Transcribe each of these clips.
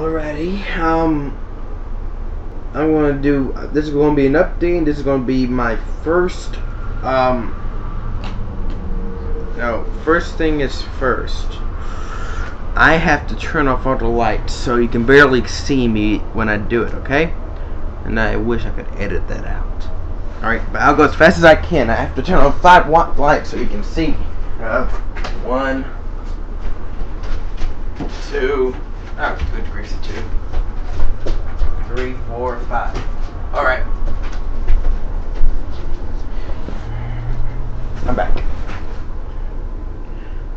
Alrighty, I'm going to do, this is going to be an update. This is going to be my first, no, first thing is first. I have to turn off all the lights so you can barely see me when I do it, okay? And I wish I could edit that out. Alright, but I'll go as fast as I can. I have to turn on 5 lights so you can see. 1, 2, oh, good gracious, 2, 3, 4, 5. Alright. I'm back.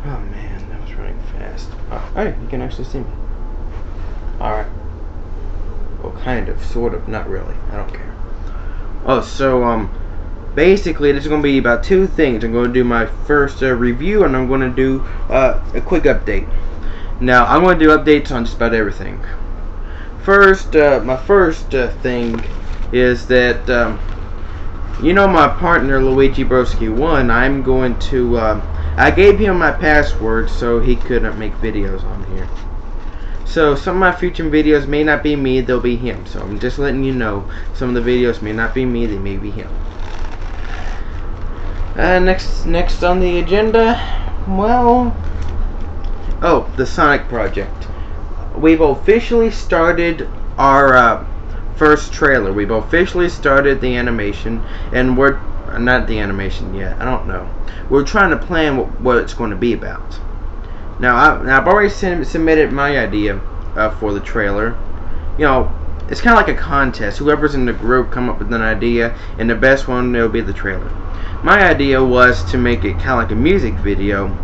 Oh man, that was running fast. Oh, hey, you can actually see me. Alright. Well, kind of, sort of, not really. I don't care. Oh, so, basically, this is going to be about 2 things. I'm going to do my first review, and I'm going to do a quick update. Now, I'm going to do updates on just about everything. First, my first thing is that, you know my partner, Luigi Broski 1, I'm going to, I gave him my password so he couldn't make videos on here. So, some of my future videos may not be me, they'll be him. So, I'm just letting you know, some of the videos may not be me, they may be him. Next on the agenda, well, oh, the Sonic project. We've officially started our first trailer. We've officially started the animation, and we're not the animation yet. I don't know. We're trying to plan what it's going to be about. Now I've already submitted my idea for the trailer. You know, it's kind of like a contest. Whoever's in the group come up with an idea, and the best one will be the trailer. My idea was to make it kind of like a music video,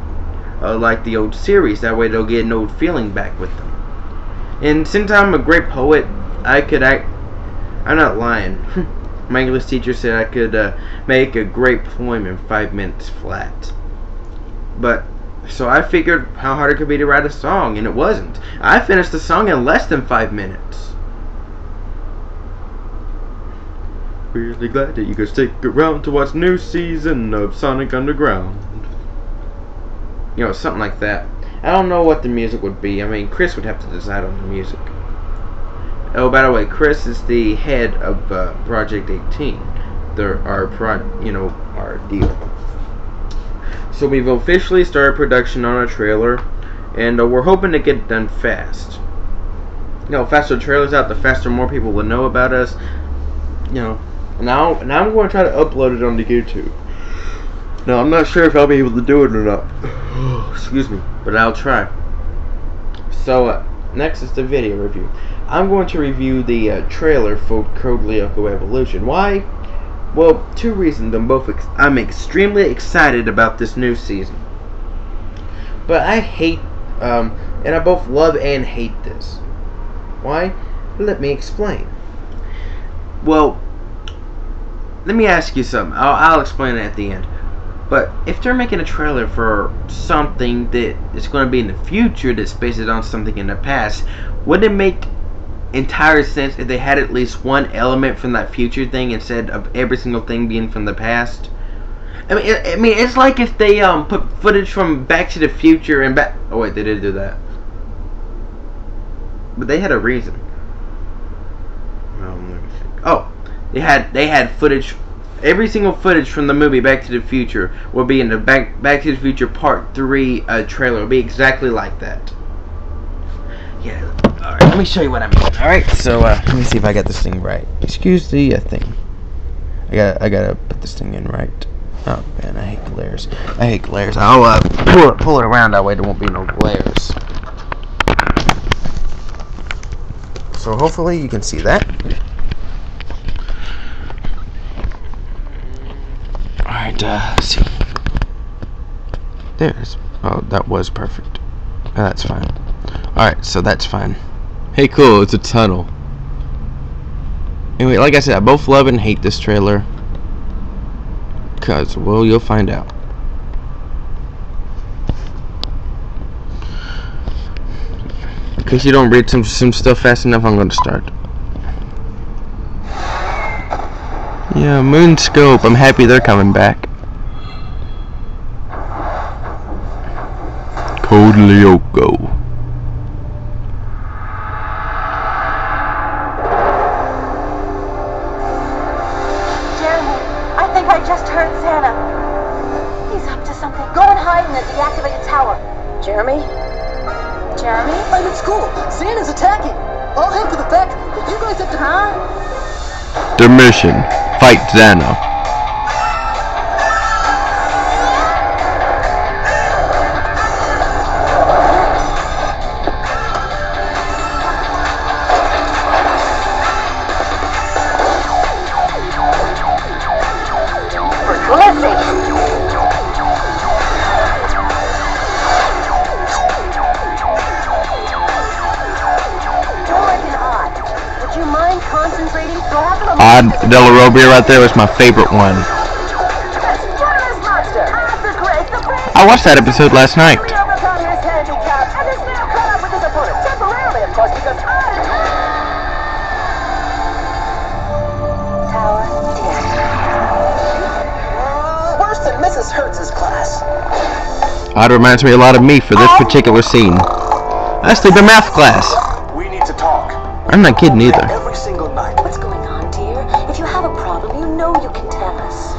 like the old series. That way they'll get an old feeling back with them. And since I'm a great poet, I'm not lying. My English teacher said I could make a great poem in 5 minutes flat. But, so I figured how hard it could be to write a song, and it wasn't. I finished the song in less than 5 minutes. Really glad that you could stick around to watch new season of Sonic Underground. You know, something like that. I don't know what the music would be. I mean, Chris would have to decide on the music. Oh, by the way, Chris is the head of Project 18. Our deal. So we've officially started production on our trailer, and we're hoping to get it done fast. You know, faster trailers out, the faster more people will know about us. You know, now I'm going to try to upload it onto YouTube. Now, I'm not sure if I'll be able to do it or not. Excuse me, but I'll try. So, next is the video review. I'm going to review the trailer for Code Lyoko Evolution. Why? Well, 2 reasons. I'm extremely excited about this new season. But I hate, and I both love and hate this. Why? Let me explain. Well, let me ask you something. I'll explain it at the end. But if they're making a trailer for something that is going to be in the future that's based on something in the past, wouldn't it make entire sense if they had at least one element from that future thing instead of every single thing being from the past? I mean, it's like if they put footage from Back to the Future and back. Oh wait, they did do that, but they had a reason. Let me think. Oh, they had footage. Every single footage from the movie Back to the Future will be in the Back to the Future Part 3 trailer. It'll be exactly like that. Yeah. Alright, let me show you what I mean. Alright, so let me see if I got this thing right. Excuse the thing. I gotta put this thing in right. Oh man, I hate glares. I hate glares. I'll pull it around, that way there won't be no glares. So hopefully you can see that. Alright, let's see. There's. Oh, that was perfect. That's fine. Alright, so that's fine. Hey, cool, it's a tunnel. Anyway, like I said, I both love and hate this trailer. Because, well, you'll find out. In case you don't read some stuff fast enough, I'm going to start. Yeah, Moonscope, I'm happy they're coming back. Code Lyoko. Jeremy? Jeremy? I'm at school. Xana's attacking. I'll head to the factory, but you guys have to... Huh? Their mission, fight Xana. Odd Della Robbia right there was my favorite one. I watched that episode last night. Worse than Mrs. Hertz's class. Odd reminds me a lot of me for this particular scene. I sleep in math class. We need to talk. I'm not kidding either. Every single night. What's going on, dear? If you have a problem, you know you can tell us.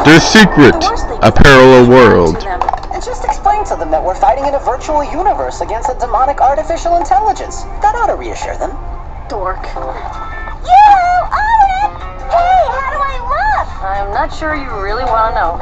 The secret, a parallel world. And just explain to them that we're fighting in a virtual universe against a demonic artificial intelligence. That ought to reassure them. Dork. You, Owen! Hey, how do I look? I'm not sure you really want to know.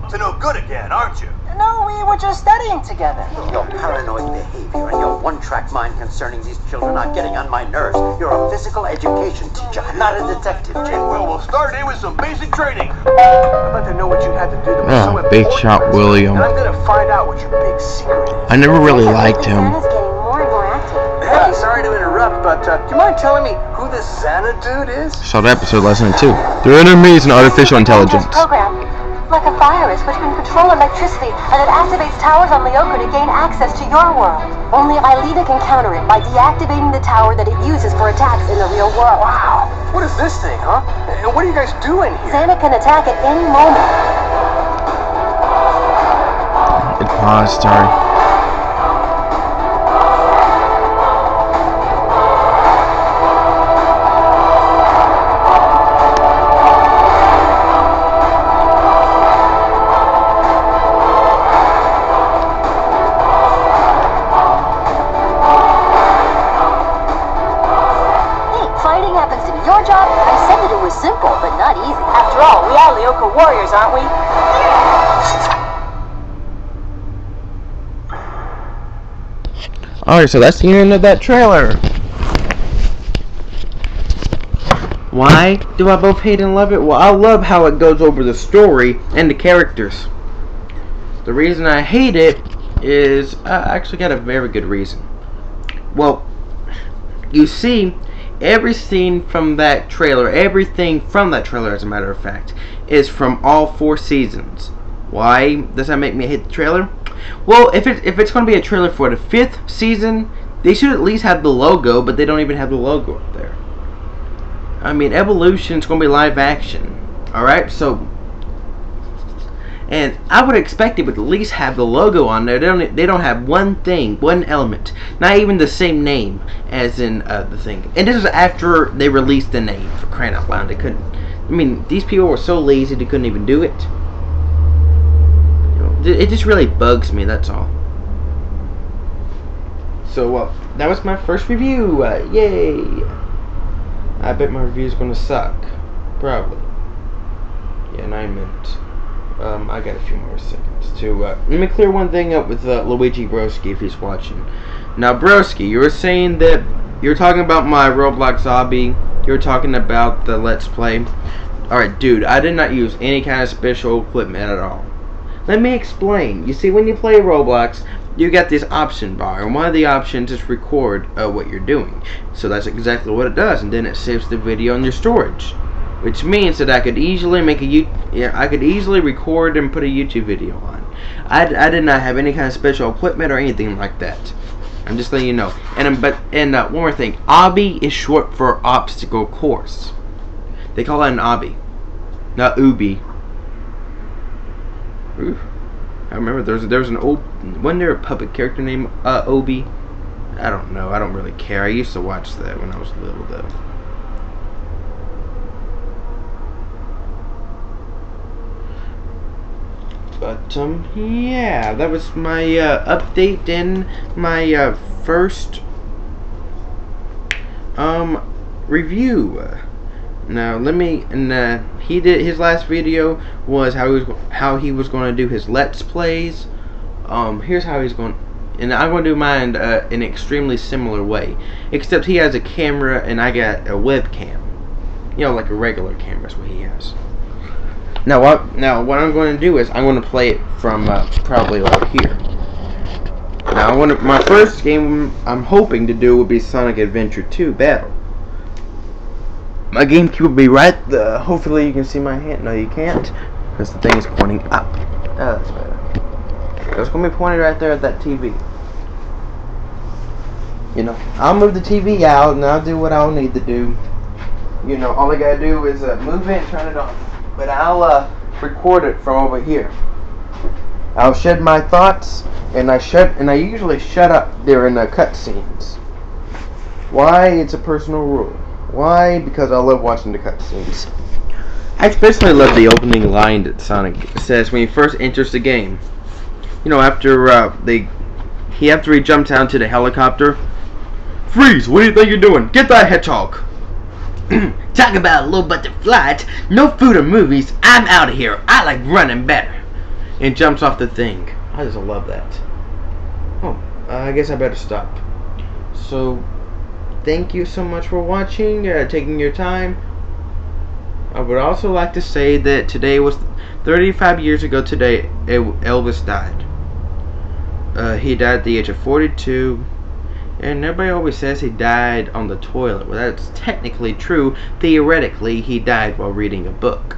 To no good again, aren't you? No, we were just studying together. Your paranoid behavior and your one-track mind concerning these children are getting on my nerves. You're a physical education teacher, not a detective, Jim. Well, we'll start in with some basic training. I'd like to know what you had to do that was so important. Big shot William. And I'm gonna find out what your big secret is. I never really liked him. Xana's getting more and more active. Hey, sorry to interrupt, but do you mind telling me who this Xana dude is? Saw the episode last night too. Their enemies in artificial intelligence. Program, like a virus which can control electricity and it activates towers on Lyoko to gain access to your world. Only Aelita can counter it by deactivating the tower that it uses for attacks in the real world. Wow, what is this thing, huh? And what are you guys doing here? Xana can attack at any moment. It paused, sorry. Simple, but not easy. After all, we are Lyoko warriors, aren't we? Alright, so that's the end of that trailer. Why do I both hate and love it? Well, I love how it goes over the story and the characters. The reason I hate it is I actually got a very good reason. Well, you see, everything from that trailer, everything from that trailer, as a matter of fact, is from all 4 seasons. Why does that make me hate the trailer? Well, if it's going to be a trailer for the 5th season, they should at least have the logo, but they don't even have the logo up there. I mean, Evolution's going to be live action, alright? So, and I would expect it would at least have the logo on there. They don't have one thing, one element, not even the same name as in the thing. And this is after they released the name, for crying out loud. They couldn't. I mean, these people were so lazy they couldn't even do it. You know, it just really bugs me. That's all. So that was my first review. Yay! I bet my review is gonna suck. Probably. Yeah, 9 minutes. I got a few more seconds to, let me clear one thing up with Luigi Broski if he's watching. Now, Broski, you were saying that you were talking about my Roblox Zombie. You were talking about the Let's Play. Alright, dude, I did not use any kind of special equipment at all. Let me explain. You see, when you play Roblox, you got this option bar, and one of the options is record what you're doing. So that's exactly what it does, and then it saves the video in your storage. Which means that I could easily I could easily record and put a YouTube video on. I did not have any kind of special equipment or anything like that. I'm just letting you know. And one more thing, obby is short for obstacle course. They call it an obby, not ubi. Ooh. I remember there was an old, wasn't there a puppet character named Obi? I don't know. I don't really care. I used to watch that when I was little though. But yeah, that was my update and my first review. Now let me, and he did his last video was how he was going to do his Let's Plays. Here's how he's going, and I'm going to do mine in an extremely similar way, except he has a camera and I got a webcam. You know, like a regular camera is what he has. Now what I'm going to do is I'm going to play it from probably over here. Now my first game I'm hoping to do will be Sonic Adventure 2 Battle. My GameCube will be right there. Hopefully you can see my hand. No, you can't, because the thing is pointing up. Oh, that's better. It's going to be pointed right there at that TV. You know, I'll move the TV out and I'll do what I'll need to do. You know, all I gotta do is move it and turn it on. But I'll record it from over here. I'll shed my thoughts, and I usually shut up during the cutscenes. Why? It's a personal rule. Why? Because I love watching the cutscenes. I especially love the opening line that Sonic says when he first enters the game. You know, after he jumps down to the helicopter. Freeze! What do you think you're doing? Get that hedgehog! Talk about a low budget flight, no food or movies. I'm out of here. I like running better. And jumps off the thing. I just love that. Oh, I guess I better stop. So, thank you so much for watching, taking your time. I would also like to say that today was 35 years ago today, Elvis died. He died at the age of 42. And everybody always says he died on the toilet. Well, that's technically true. Theoretically, he died while reading a book.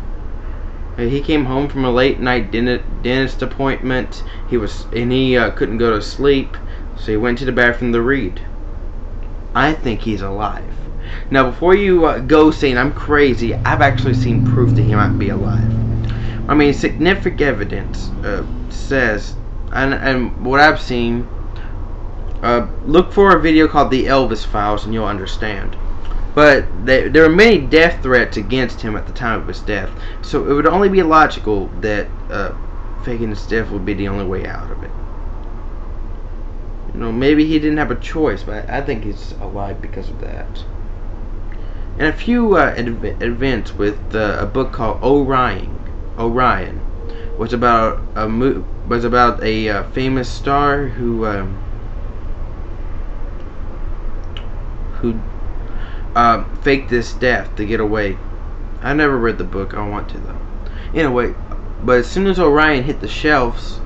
He came home from a late night dentist appointment. He couldn't go to sleep, so he went to the bathroom to read. I think he's alive. Now, before you go saying I'm crazy, I've actually seen proof that he might be alive. I mean, significant evidence says, and what I've seen. Look for a video called The Elvis Files and you'll understand. But there were many death threats against him at the time of his death. So it would only be logical that faking his death would be the only way out of it. You know, maybe he didn't have a choice, but I think he's alive because of that. And a few events with a book called Orion was about a famous star who faked his death to get away. I never read the book. I want to though. Anyway, but as soon as Orion hit the shelves,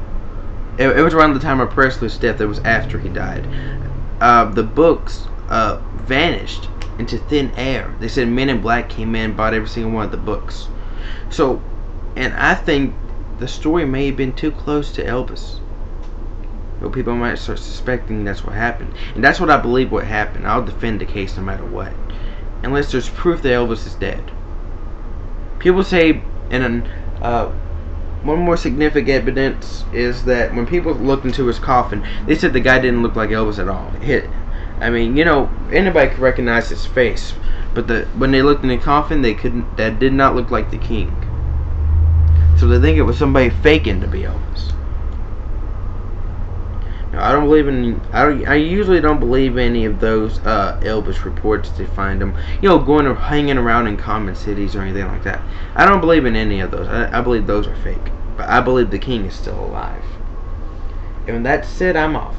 it was around the time of Presley's death. It was after he died. The books vanished into thin air. They said Men in Black came in, bought every single one of the books. So, and I think the story may have been too close to Elvis. But people might start suspecting that's what happened. And that's what I believe what happened. I'll defend the case no matter what. Unless there's proof that Elvis is dead. People say, and one more significant evidence is that when people looked into his coffin, they said the guy didn't look like Elvis at all. I mean, you know, anybody could recognize his face. But when they looked in the coffin, that did not look like the king. So they think it was somebody faking to be Elvis. Now, I don't believe in. I usually don't believe any of those Elvis reports. They find them, you know, going or hanging around in common cities or anything like that. I don't believe in any of those. I believe those are fake. But I believe the king is still alive. And with that said, I'm off.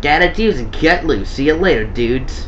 Gotta choose and cut loose. See you later, dudes.